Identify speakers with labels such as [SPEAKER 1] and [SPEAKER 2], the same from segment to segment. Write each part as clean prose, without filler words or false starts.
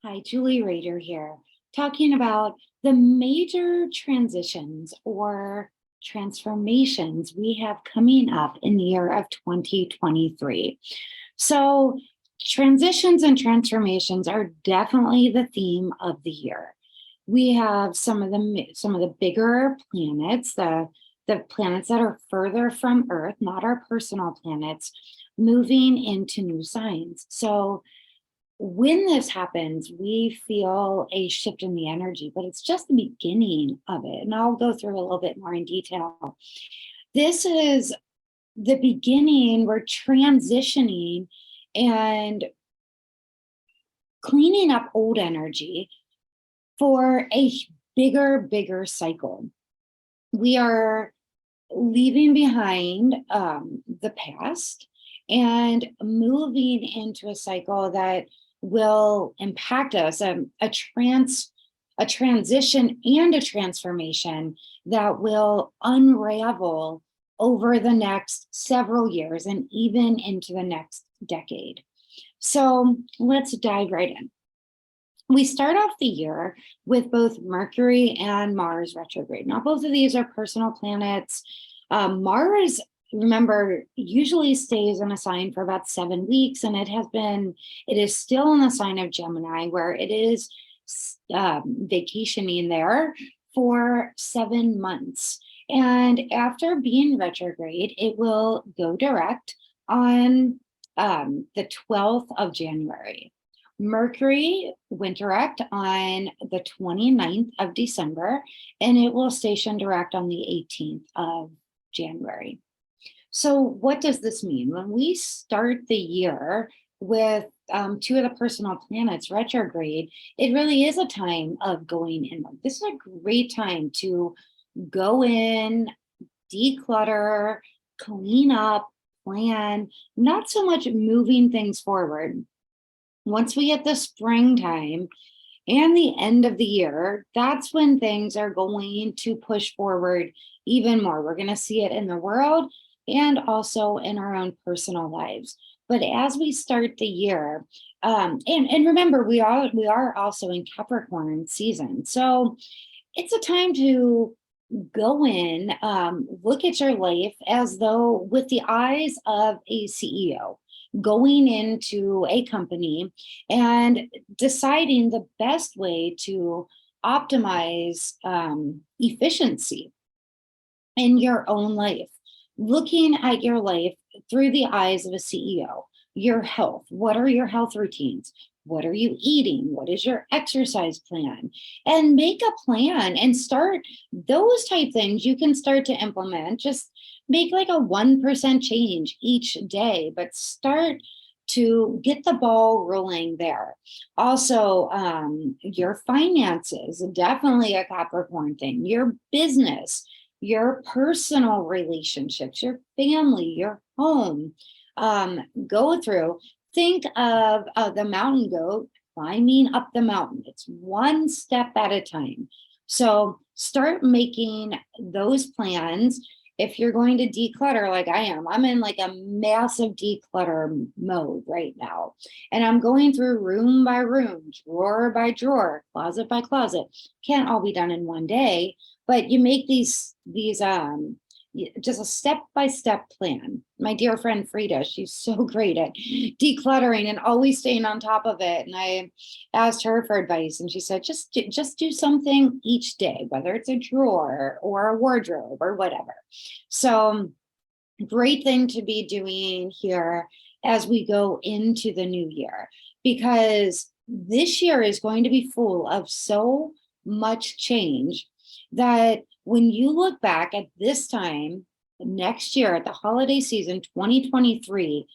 [SPEAKER 1] Hi, Julie Rader here, talking about the major transitions or transformations we have coming up in the year of 2023. So, transitions and transformations are definitely the theme of the year. We have some of the bigger planets, the planets that are further from Earth, not our personal planets, moving into new signs. So when this happens, we feel a shift in the energy, but it's just the beginning of it. And I'll go through a little bit more in detail. This is the beginning. We're transitioning and cleaning up old energy for a bigger cycle. We are leaving behind the past and moving into a cycle that will impact us, a transition and a transformation that will unravel over the next several years and even into the next decade. So let's dive right in. We start off the year with both Mercury and Mars retrograde. Now, both of these are personal planets. Mars, remember, usually stays in a sign for about 7 weeks, and it is still in the sign of Gemini, where it is vacationing there for 7 months. And after being retrograde, it will go direct on the 12th of January. Mercury went direct on the 29th of December, and it will station direct on the 18th of January. So what does this mean? When we start the year with two of the personal planets retrograde, it really is a time of going inward. This is a great time to go in, declutter, clean up, plan, not so much moving things forward. Once we get the springtime and the end of the year, that's when things are going to push forward even more. We're going to see it in the world and also in our own personal lives. But as we start the year, and remember, we are also in Capricorn season. So it's a time to go in, look at your life as though with the eyes of a CEO going into a company and deciding the best way to optimize efficiency in your own life, looking at your life through the eyes of a CEO. Your health, what are your health routines? What are you eating? What is your exercise plan? And make a plan and start those type things you can start to implement. Just make like a 1% change each day, but start to get the ball rolling there. Also, your finances, definitely a Capricorn thing, your business, your personal relationships, your family, your home. Go through, think of the mountain goat climbing up the mountain. It's one step at a time. So start making those plans. If you're going to declutter like I am, I'm in like a massive declutter mode right now. And I'm going through room by room, drawer by drawer, closet by closet. Can't all be done in one day, but you make these just a step-by-step plan. My dear friend Frida, she's so great at decluttering and always staying on top of it. And I asked her for advice, and she said, just do something each day, whether it's a drawer or a wardrobe or whatever. So great thing to be doing here as we go into the new year, because this year is going to be full of so much change that when you look back at this time next year at the holiday season 2023,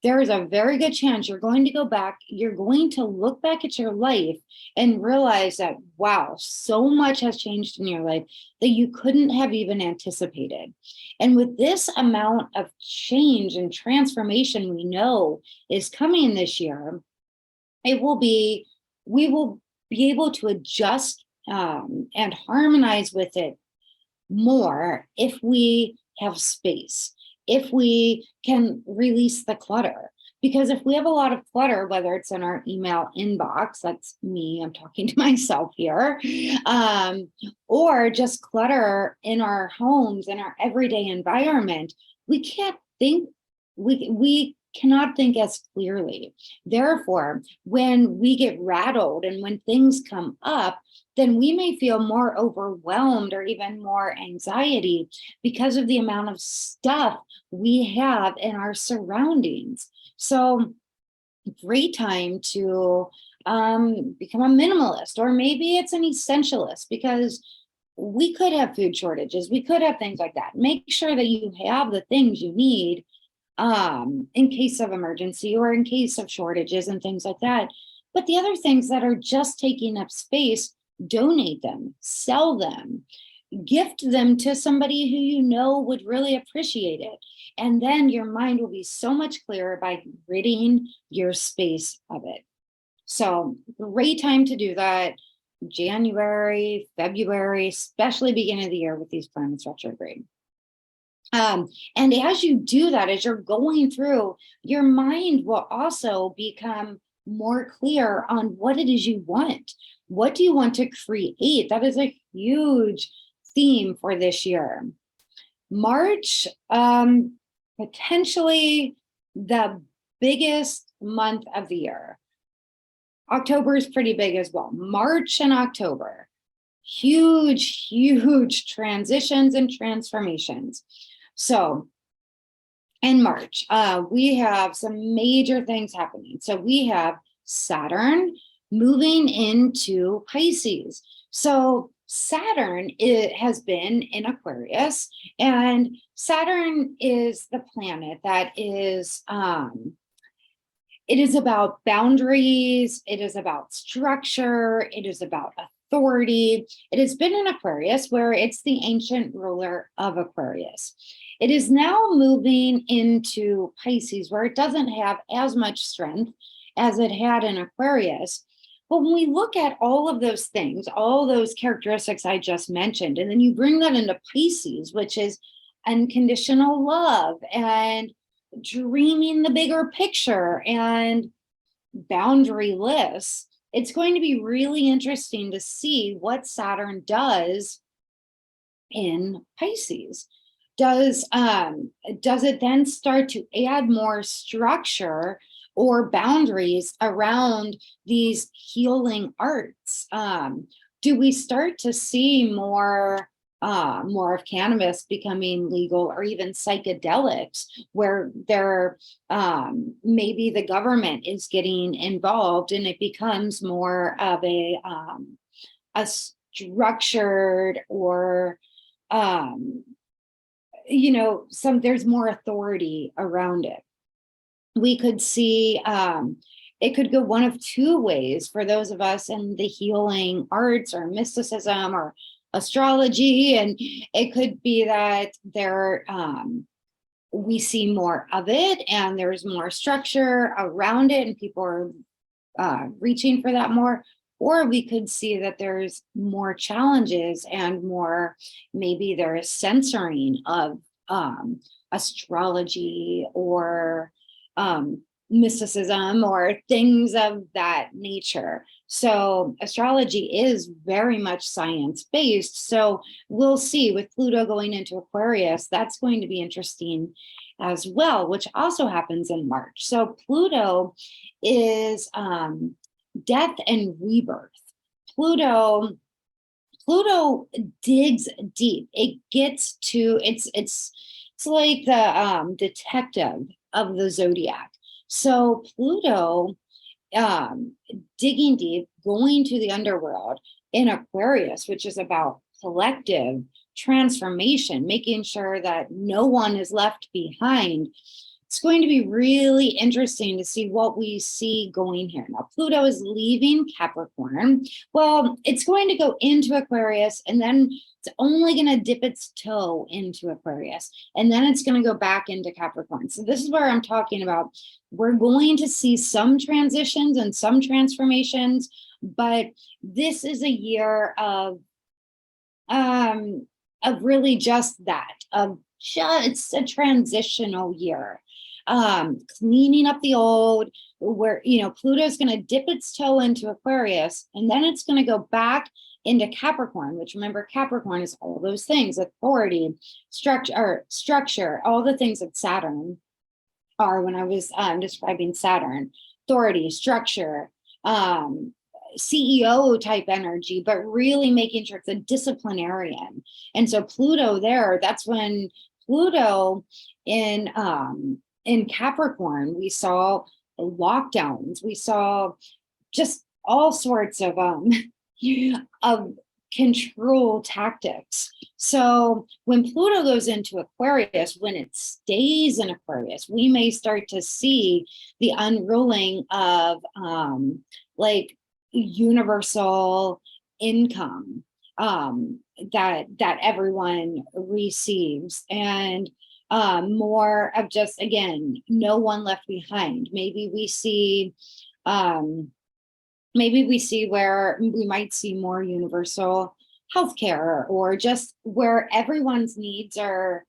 [SPEAKER 1] there is a very good chance you're going to go back, you're going to look back at your life and realize that, wow, so much has changed in your life that you couldn't have even anticipated. And with this amount of change and transformation we know is coming this year, we will be able to adjust and harmonize with it more if we have space, if we can release the clutter. Because if we have a lot of clutter, whether it's in our email inbox, that's me, I'm talking to myself here, or just clutter in our homes, in our everyday environment, we can't think, we cannot think as clearly. Therefore, when we get rattled and when things come up, then we may feel more overwhelmed or even more anxiety because of the amount of stuff we have in our surroundings. So, great time to become a minimalist, or maybe it's an essentialist, because we could have food shortages, we could have things like that. Make sure that you have the things you need in case of emergency or in case of shortages and things like that. But the other things that are just taking up space, donate them, sell them, gift them to somebody who you know would really appreciate it. And then your mind will be so much clearer by ridding your space of it. So, great time to do that. January, February, especially beginning of the year with these planets retrograde. And as you do that, as you're going through, your mind will also become more clear on what it is you want. What do you want to create? That is a huge theme for this year. March, potentially the biggest month of the year. October is pretty big as well. March and October, huge transitions and transformations. So in March, we have some major things happening. So we have Saturn moving into Pisces. So Saturn has been in Aquarius, and Saturn is the planet that is, it is about boundaries, it is about structure, it is about authority. It has been in Aquarius, where it's the ancient ruler of Aquarius. It is now moving into Pisces, where it doesn't have as much strength as it had in Aquarius. But when we look at all of those things, all those characteristics I just mentioned, and then you bring that into Pisces, which is unconditional love and dreaming the bigger picture and boundaryless, it's going to be really interesting to see what Saturn does in Pisces. Does it then start to add more structure or boundaries around these healing arts? Do we start to see more of cannabis becoming legal, or even psychedelics, where there maybe the government is getting involved and it becomes more of a structured, or there's more authority around it. We could see it could go one of two ways for those of us in the healing arts or mysticism or astrology. And it could be that we see more of it and there's more structure around it and people are reaching for that more. Or we could see that there's more challenges and more, maybe there is censoring of astrology or mysticism or things of that nature. So astrology is very much science-based. So we'll see with Pluto going into Aquarius, that's going to be interesting as well, which also happens in March. So Pluto is death and rebirth. Pluto digs deep. It gets to it's like the detective of the zodiac. So Pluto digging deep, going to the underworld in Aquarius, which is about collective transformation, making sure that no one is left behind. It's going to be really interesting to see what we see going here. Now, Pluto is leaving Capricorn. Well, it's going to go into Aquarius, and then it's only going to dip its toe into Aquarius, and then it's going to go back into Capricorn. So this is where I'm talking about. We're going to see some transitions and some transformations, but this is a year of really just that, it's a transitional year. cleaning up the old, where, Pluto's going to dip its toe into Aquarius, and then it's going to go back into Capricorn, which, remember, Capricorn is all those things: authority, structure, all the things that Saturn are when I was describing Saturn: authority, structure, CEO type energy, but really making sure it's a disciplinarian. And so Pluto there, that's when Pluto in Capricorn, we saw lockdowns, we saw just all sorts of of control tactics. So when Pluto goes into Aquarius, when it stays in Aquarius, we may start to see the unrolling of like universal income that everyone receives, and more of just, again, no one left behind. Maybe we see where we might see more universal healthcare, or just where everyone's needs are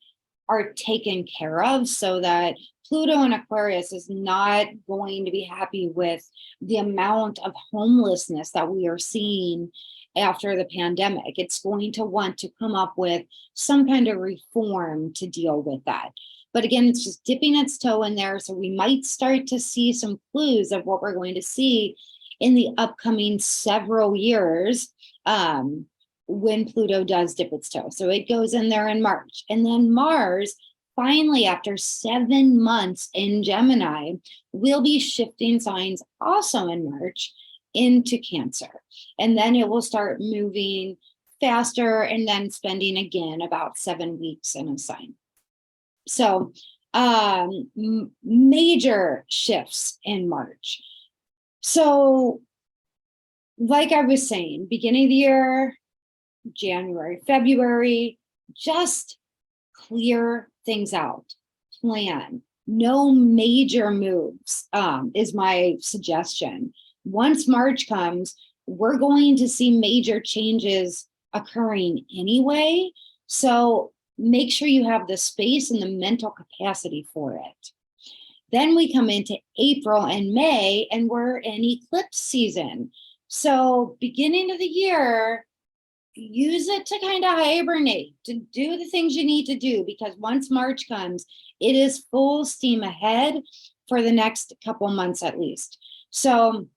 [SPEAKER 1] taken care of, so that Pluto in Aquarius is not going to be happy with the amount of homelessness that we are seeing after the pandemic. It's going to want to come up with some kind of reform to deal with that. But again, it's just dipping its toe in there. So we might start to see some clues of what we're going to see in the upcoming several years when Pluto does dip its toe. So it goes in there in March. And then Mars, finally, after 7 months in Gemini, will be shifting signs also in March into Cancer. And then it will start moving faster and then spending again about 7 weeks in a sign. So major shifts in March. So like I was saying, beginning of the year, January, February, just clear things out, plan. No major moves is my suggestion. Once March comes, we're going to see major changes occurring anyway. So make sure you have the space and the mental capacity for it. Then we come into April and May, and we're in eclipse season. So beginning of the year, use it to kind of hibernate, to do the things you need to do, because once March comes, it is full steam ahead for the next couple months at least. So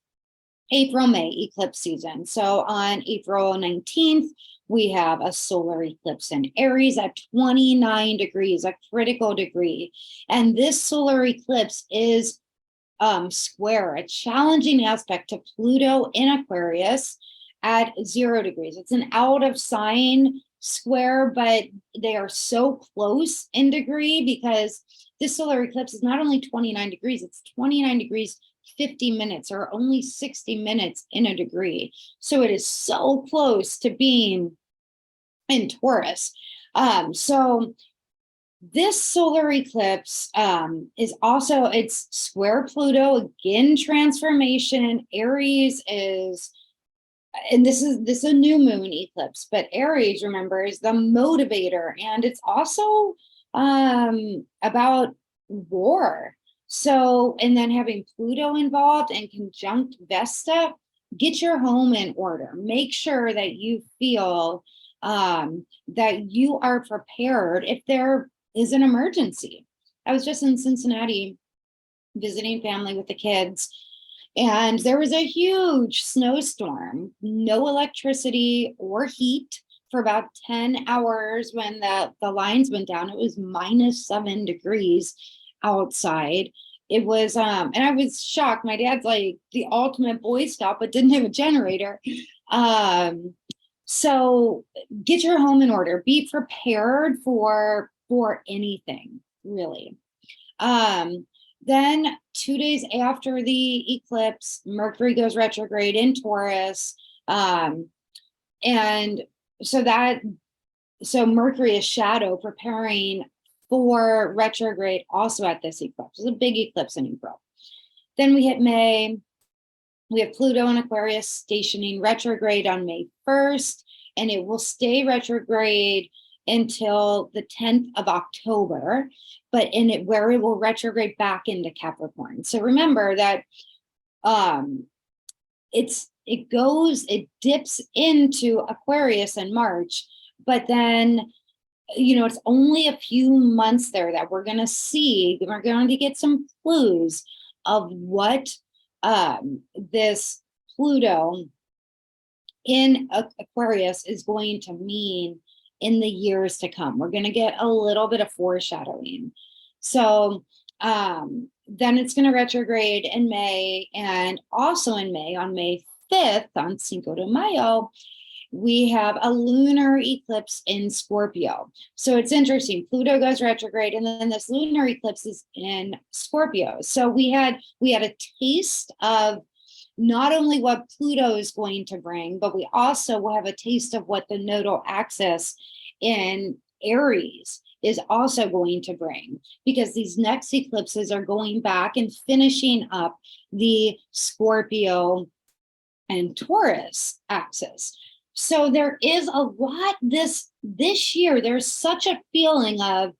[SPEAKER 1] April, May, eclipse season. So on April 19th, we have a solar eclipse in Aries at 29 degrees, a critical degree. And this solar eclipse is square, a challenging aspect to Pluto in Aquarius at 0 degrees. It's an out of sign square, but they are so close in degree, because this solar eclipse is not only 29 degrees, it's 29 degrees 50 minutes, or only 60 minutes in a degree. So it is so close to being in Taurus. So this solar eclipse is also, it's square Pluto, again, transformation. Aries is, and this is a new moon eclipse, but Aries, remember, is the motivator, and it's also about war. So, and then having Pluto involved and conjunct Vesta, get your home in order. Make sure that you feel that you are prepared if there is an emergency. I was just in Cincinnati visiting family with the kids, and there was a huge snowstorm, no electricity or heat for about 10 hours. When the lines went down, it was -7 degrees outside. It was, and I was shocked. My dad's like the ultimate Boy Scout, but didn't have a generator. So get your home in order. Be prepared for anything, really. Then 2 days after the eclipse, Mercury goes retrograde in Taurus. And so Mercury is shadow, preparing for retrograde also at this eclipse. It's a big eclipse in April. Then we hit May. We have Pluto in Aquarius stationing retrograde on May 1st, and it will stay retrograde until the 10th of October, but in it where it will retrograde back into Capricorn. So remember that it dips into Aquarius in March, but then it's only a few months there that we're going to get some clues of what this Pluto in Aquarius is going to mean in the years to come. We're going to get a little bit of foreshadowing. So then it's going to retrograde in May, and also in May, on May 5th, on Cinco de Mayo, we have a lunar eclipse in Scorpio. So it's interesting. Pluto goes retrograde, and then this lunar eclipse is in Scorpio. So we had a taste of not only what Pluto is going to bring, but we also will have a taste of what the nodal axis in Aries is also going to bring, because these next eclipses are going back and finishing up the Scorpio and Taurus axis. So there is a lot this year. There's such a feeling of,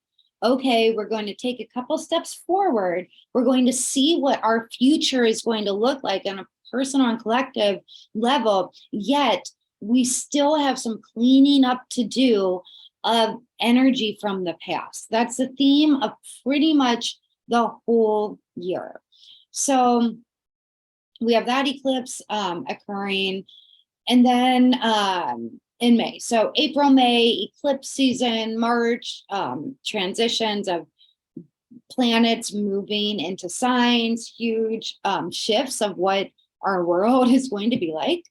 [SPEAKER 1] okay, we're going to take a couple steps forward. We're going to see what our future is going to look like on a personal and collective level, yet we still have some cleaning up to do of energy from the past. That's the theme of pretty much the whole year. So we have that eclipse occurring, and then in May. So April, May, eclipse season, March, transitions of planets moving into signs, huge shifts of what our world is going to be like.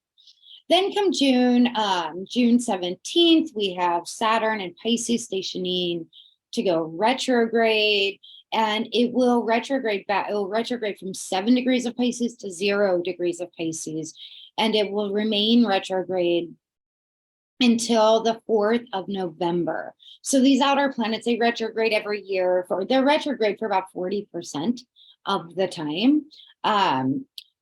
[SPEAKER 1] Then come June 17th, we have Saturn and Pisces stationing to go retrograde, and it will retrograde back. It will retrograde from 7 degrees of Pisces to 0 degrees of Pisces, and it will remain retrograde until the 4th of November. So these outer planets, they retrograde every year. They're retrograde for about 40% of the time.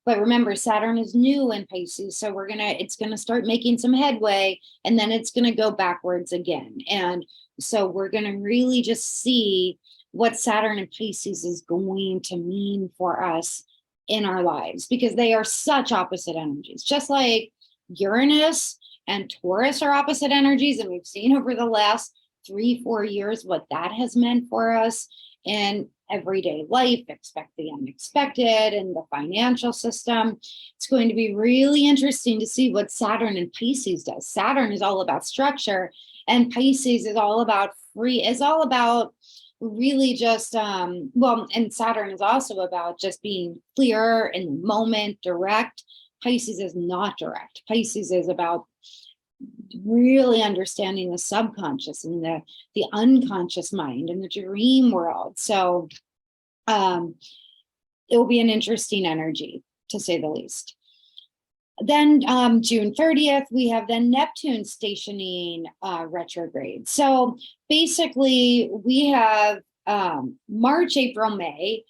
[SPEAKER 1] But remember, Saturn is new in Pisces, so it's gonna start making some headway, and then it's gonna go backwards again. And so we're gonna really just see what Saturn and Pisces is going to mean for us in our lives, because they are such opposite energies. Just like Uranus and Taurus are opposite energies, and we've seen over the last 3-4 years what that has meant for us in everyday life. Expect the unexpected in the financial system. It's going to be really interesting to see what Saturn and Pisces does. Saturn is all about structure, and Pisces is all about really just and Saturn is also about just being clear in the moment, direct. Pisces is not direct. Pisces is about really understanding the subconscious and the unconscious mind and the dream world. So it will be an interesting energy, to say the least. Then June 30th, we have then Neptune stationing retrograde. So basically we have March, April, May,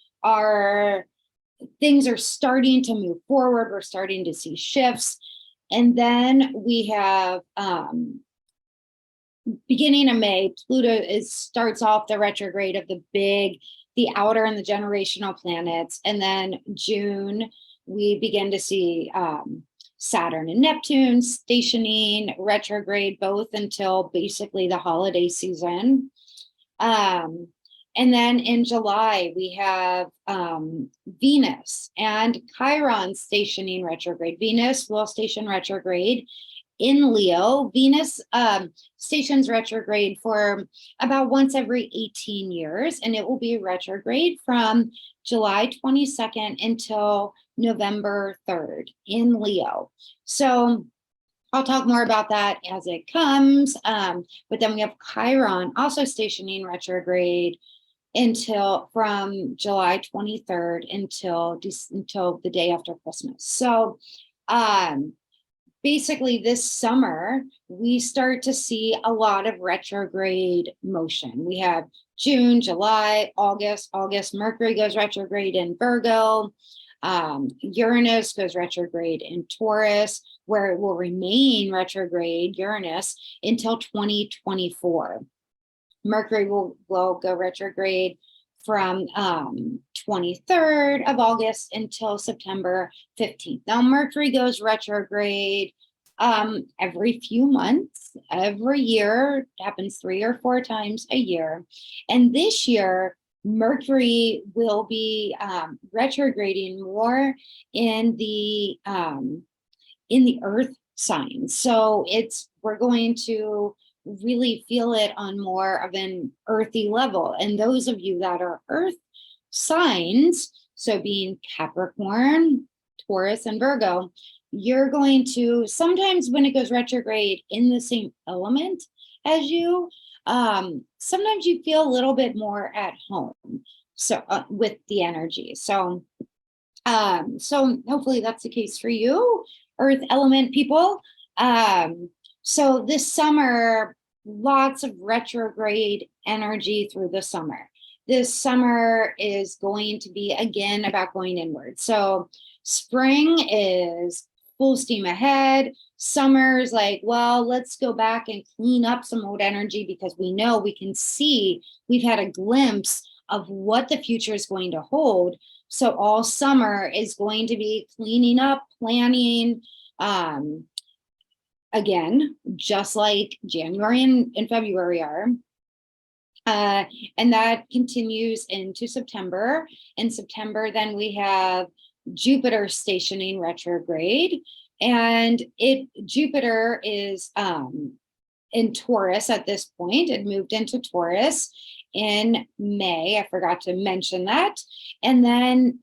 [SPEAKER 1] things are starting to move forward. We're starting to see shifts. And then we have beginning of May, Pluto starts off the retrograde of the outer and the generational planets. And then June, we begin to see Saturn and Neptune stationing retrograde, both until basically the holiday season. And then in July, we have Venus and Chiron stationing retrograde. Venus will station retrograde in Leo. Venus stations retrograde for about once every 18 years, and it will be retrograde from July 22nd until November 3rd in Leo. So I'll talk more about that as it comes. But then we have Chiron also stationing retrograde from July 23rd until the day after Christmas. So basically this summer, we start to see a lot of retrograde motion. We have June, July, August. Mercury goes retrograde in Virgo. Uranus goes retrograde in Taurus, where it will remain retrograde, Uranus, until 2024. Mercury will go retrograde from 23rd of August until September 15th. Now, Mercury goes retrograde every few months, every year. It happens 3 or 4 times a year. And this year, Mercury will be retrograding more in the earth signs. So we're going to really feel it on more of an earthy level. And those of you that are earth signs, so being Capricorn, Taurus, and Virgo, you're going to, sometimes when it goes retrograde in the same element as you, sometimes you feel a little bit more at home. So with the energy. So hopefully that's the case for you, earth element people. So this summer, lots of retrograde energy through the summer. This summer is going to be, again, about going inward. So spring is full steam ahead. Summer is like, well, let's go back and clean up some old energy, because we know, we can see, we've had a glimpse of what the future is going to hold. So all summer is going to be cleaning up, planning, again, just like January and February are. And that continues into September. In September, then we have Jupiter stationing retrograde. And Jupiter is in Taurus at this point. It moved into Taurus in May. I forgot to mention that. And then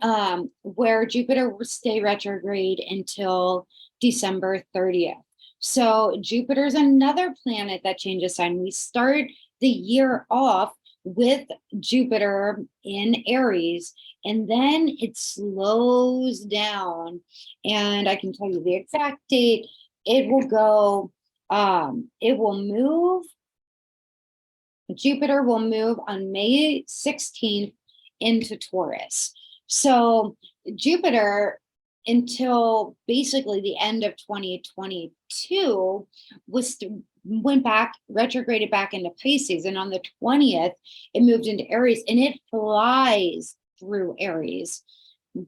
[SPEAKER 1] where Jupiter will stay retrograde until December 30th. So Jupiter is another planet that changes sign. We start the year off with Jupiter in Aries, and then it slows down. And I can tell you the exact date. It will go, it will move, Jupiter will move on May 16th into Taurus. So Jupiter, until basically the end of 2022, went back, retrograded back into Pisces. And on the 20th, it moved into Aries, and it flies through Aries,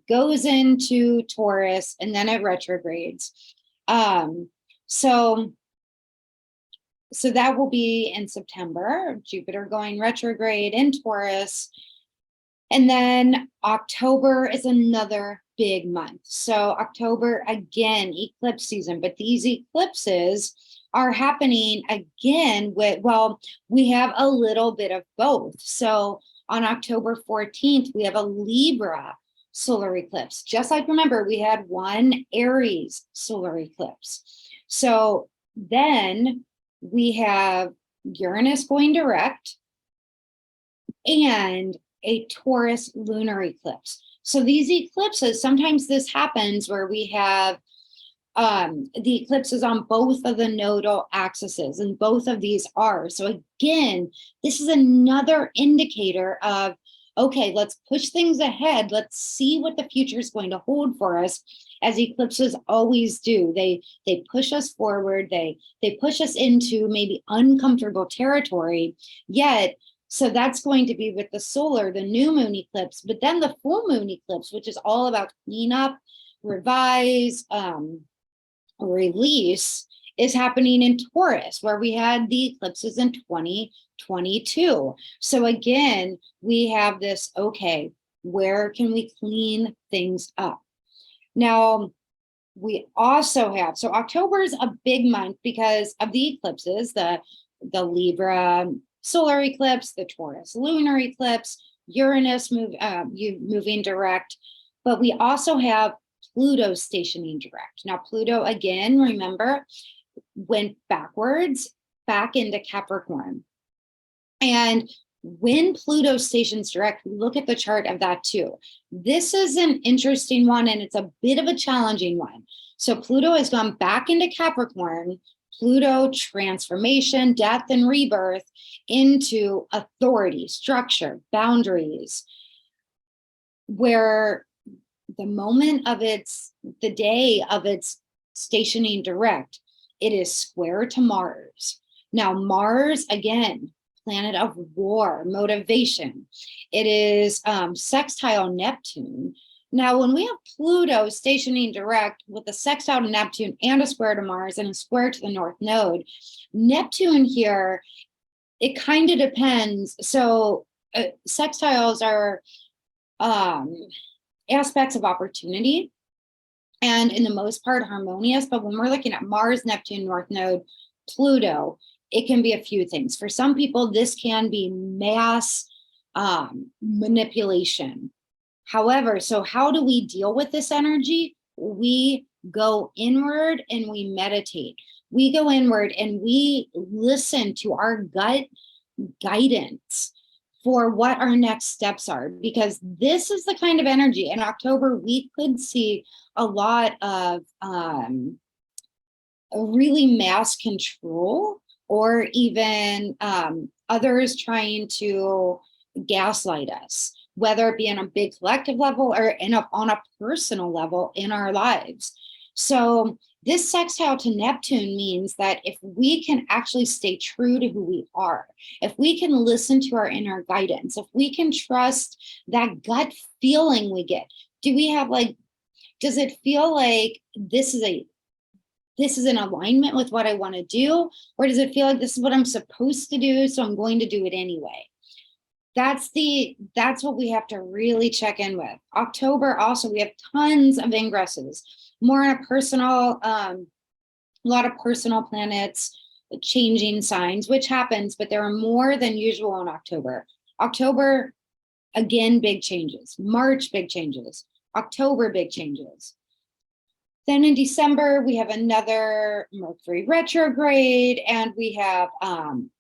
[SPEAKER 1] goes into Taurus, and then it retrogrades. So that will be in September, Jupiter going retrograde in Taurus. And then October is another big month. So October, again, eclipse season, but these eclipses are happening again with, well, we have a little bit of both. So on October 14th, we have a Libra solar eclipse. Just like, remember, we had one Aries solar eclipse. So then we have Uranus going direct and a Taurus lunar eclipse. So these eclipses, sometimes this happens where we have the eclipses on both of the nodal axes, and both of these are. So again, this is another indicator of, okay, let's push things ahead. Let's see what the future is going to hold for us, as eclipses always do. They push us forward. They push us into maybe uncomfortable territory. Yet, so that's going to be with the solar, the new moon eclipse, but then the full moon eclipse, which is all about cleanup, revise, release, is happening in Taurus, where we had the eclipses in 2022. So again, we have this, okay, where can we clean things up? Now, we also have, so October is a big month because of the eclipses, the Libra solar eclipse, the Taurus lunar eclipse, Uranus moving direct, but we also have Pluto stationing direct. Now, Pluto, again, remember, went backwards, back into Capricorn. And when Pluto stations direct, look at the chart of that too. This is an interesting one, and it's a bit of a challenging one. So Pluto has gone back into Capricorn, Pluto transformation, death and rebirth, into authority, structure, boundaries, where the moment of the day of its stationing direct, it is square to Mars. Now, Mars, again, planet of war, motivation. It is sextile Neptune. Now, when we have Pluto stationing direct with a sextile to Neptune and a square to Mars and a square to the North Node, Neptune here, it kind of depends. So sextiles are aspects of opportunity and in the most part harmonious. But when we're looking at Mars, Neptune, North Node, Pluto, it can be a few things. For some people, this can be mass manipulation. However, so how do we deal with this energy? We go inward and we meditate. We go inward and we listen to our gut guidance for what our next steps are, because this is the kind of energy in October we could see a lot of really mass control, or even others trying to gaslight us, whether it be on a big collective level or on a personal level in our lives. So this sextile to Neptune means that if we can actually stay true to who we are, if we can listen to our inner guidance, if we can trust that gut feeling we get, does it feel like this is in alignment with what I want to do? Or does it feel like this is what I'm supposed to do, so I'm going to do it anyway? That's what we have to really check in with. October also, we have tons of ingresses, more on a personal, a lot of personal planets changing signs, which happens, but there are more than usual in October. October, again, big changes. March, big changes. October, big changes. Then in December, we have another Mercury retrograde, and we have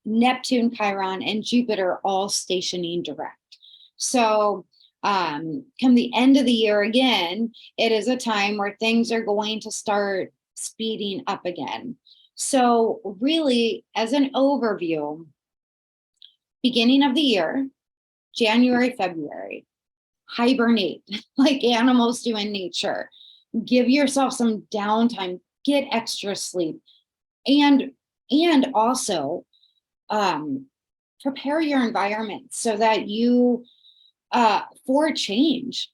[SPEAKER 1] Neptune, Chiron, and Jupiter all stationing direct. So come the end of the year again, it is a time where things are going to start speeding up again. So really, as an overview, beginning of the year, January, February, hibernate like animals do in nature. Give yourself some downtime, get extra sleep, and also prepare your environment so that you for change,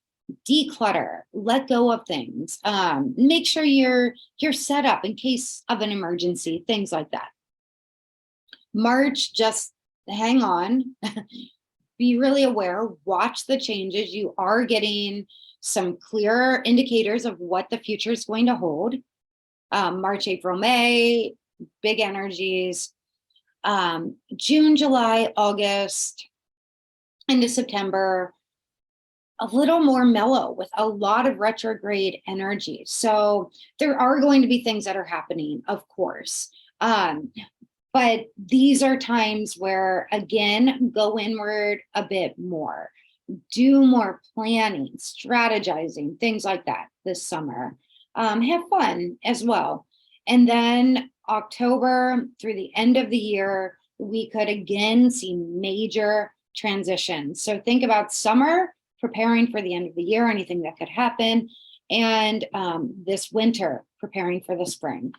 [SPEAKER 1] declutter, let go of things, make sure you're set up in case of an emergency, things like that. March, just hang on. Be really aware, watch the changes. You are getting some clearer indicators of what the future is going to hold. March, April, May, big energies. June, July, August, into September, a little more mellow with a lot of retrograde energy. So there are going to be things that are happening, of course. But these are times where, again, go inward a bit more. Do more planning, strategizing, things like that this summer. Have fun as well. And then October through the end of the year, we could again see major transitions. So think about summer, preparing for the end of the year, anything that could happen, and this winter, preparing for the spring.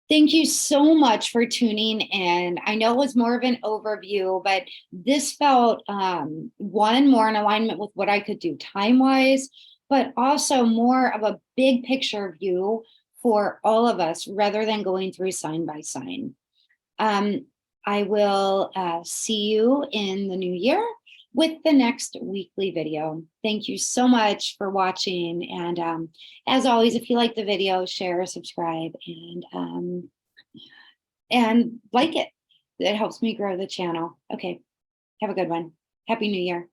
[SPEAKER 1] Thank you so much for tuning in. I know it was more of an overview, but this felt, one, more in alignment with what I could do time-wise, but also more of a big picture view for all of us rather than going through sign by sign. I will see you in the new year with the next weekly video. Thank you so much for watching. And as always, if you like the video, share, subscribe, and like it. It helps me grow the channel. Okay, have a good one. Happy New Year.